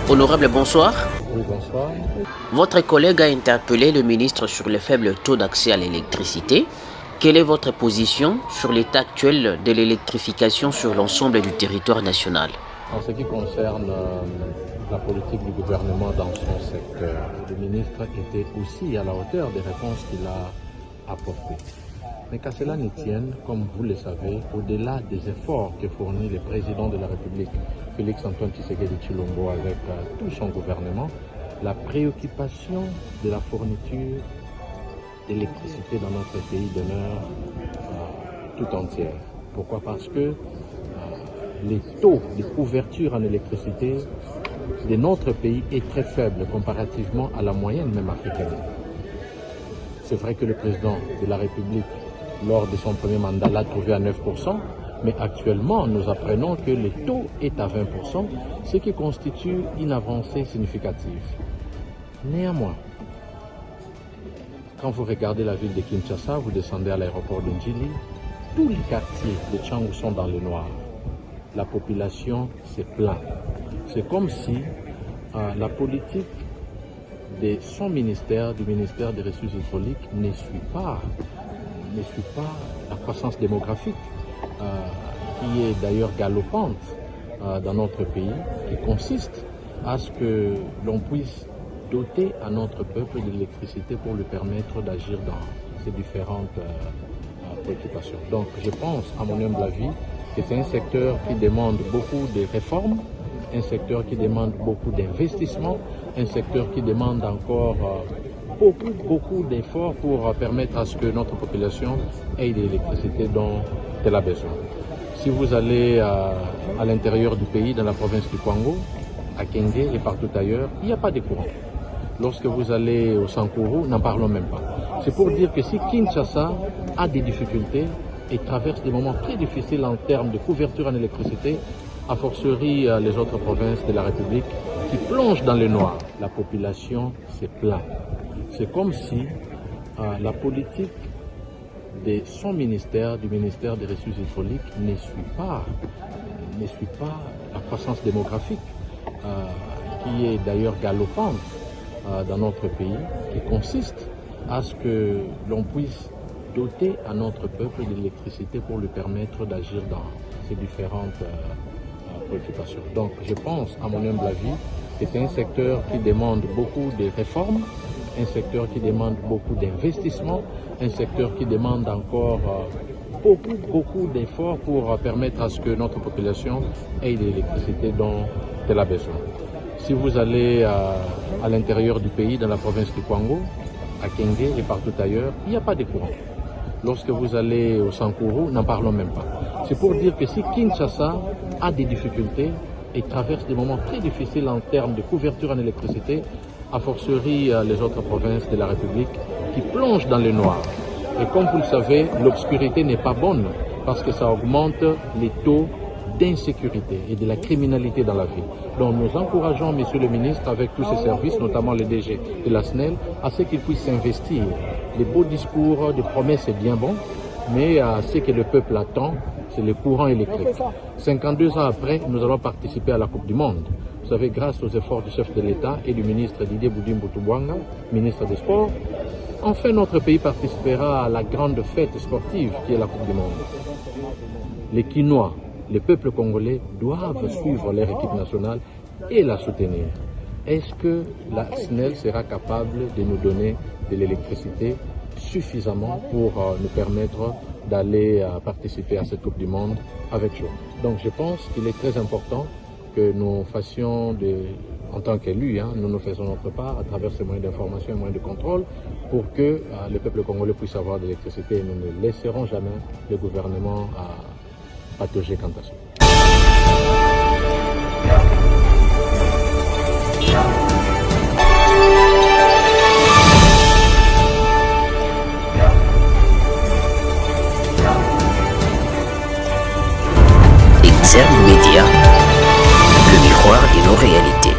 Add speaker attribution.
Speaker 1: Honorable, bonsoir.
Speaker 2: Oui, bonsoir.
Speaker 1: Votre collègue a interpellé le ministre sur le faible taux d'accès à l'électricité. Quelle est votre position sur l'état actuel de l'électrification sur l'ensemble du territoire national?
Speaker 2: En ce qui concerne la politique du gouvernement dans son secteur, le ministre était aussi à la hauteur des réponses qu'il a apportées. Mais qu'à cela ne tienne, comme vous le savez, au-delà des efforts que fournit le président de la République, Félix-Antoine Tshisekedi Tshilombo, avec tout son gouvernement, la préoccupation de la fourniture d'électricité dans notre pays demeure tout entière. Pourquoi? Parce que les taux de couverture en électricité de notre pays est très faible comparativement à la moyenne même africaine. C'est vrai que le président de la République, lors de son premier mandat, l'a trouvé à 9%, mais actuellement, nous apprenons que le taux est à 20%, ce qui constitue une avancée significative. Néanmoins, quand vous regardez la ville de Kinshasa, vous descendez à l'aéroport de Njili, tous les quartiers de Tchangou sont dans le noir. La population s'est plainte. C'est comme si la politique de son ministère, du ministère des Ressources hydrauliques, ne suit pas la croissance démographique, qui est d'ailleurs galopante dans notre pays, qui consiste à ce que l'on puisse doter à notre peuple de l'électricité pour lui permettre d'agir dans ces différentes préoccupations. Donc je pense, à mon humble avis, que c'est un secteur qui demande beaucoup de réformes, un secteur qui demande beaucoup d'investissements, un secteur qui demande encore beaucoup d'efforts pour permettre à ce que notre population ait de l'électricité dont elle a besoin. Si vous allez à l'intérieur du pays, dans la province du Kwango, à Kenge et partout ailleurs, il n'y a pas de courant. Lorsque vous allez au Sankuru, n'en parlons même pas. C'est pour dire que si Kinshasa a des difficultés et traverse des moments très difficiles en termes de couverture en électricité, a fortiori les autres provinces de la République qui plongent dans le noir, la population s'est plainte. C'est comme si la politique de son ministère, du ministère des Ressources hydrauliques, ne suit pas la croissance démographique, qui est d'ailleurs galopante dans notre pays, qui consiste à ce que l'on puisse doter à notre peuple de l'électricité pour lui permettre d'agir dans ces différentes préoccupations. Donc je pense, à mon humble avis, que c'est un secteur qui demande beaucoup de réformes, un secteur qui demande beaucoup d'investissements, un secteur qui demande encore beaucoup d'efforts pour permettre à ce que notre population ait de l'électricité dont elle a besoin. Si vous allez à l'intérieur du pays, dans la province du Kwango, à Kenge et partout ailleurs, il n'y a pas de courant. Lorsque vous allez au Sankuru, n'en parlons même pas. C'est pour dire que si Kinshasa a des difficultés et traverse des moments très difficiles en termes de couverture en électricité, a fortiori les autres provinces de la République qui plongent dans le noir. Et comme vous le savez, l'obscurité n'est pas bonne parce que ça augmente les taux d'insécurité et de la criminalité dans la ville. Donc nous encourageons Monsieur le ministre avec tous ses services, notamment le DG de la SNEL, à ce qu'il puisse s'investir. Les beaux discours de promesses, c'est bien bon, mais ce que le peuple attend, c'est le courant électrique. 52 ans après, nous allons participer à la Coupe du Monde. Vous savez, grâce aux efforts du chef de l'État et du ministre Didier Boudin-Boutouboanga, ministre des Sports, enfin notre pays participera à la grande fête sportive qui est la Coupe du Monde. Les Quinois, les peuples congolais doivent suivre leur équipe nationale et la soutenir. Est-ce que la SNEL sera capable de nous donner de l'électricité suffisamment pour nous permettre d'aller participer à cette Coupe du Monde avec joie? Donc je pense qu'il est très important que nous fassions, en tant qu'élus, nous faisons notre part à travers ces moyens d'information et moyens de contrôle pour que le peuple congolais puisse avoir de l'électricité et nous ne laisserons jamais le gouvernement patauger quant à ça.
Speaker 1: Exergue Média, le miroir de nos réalités.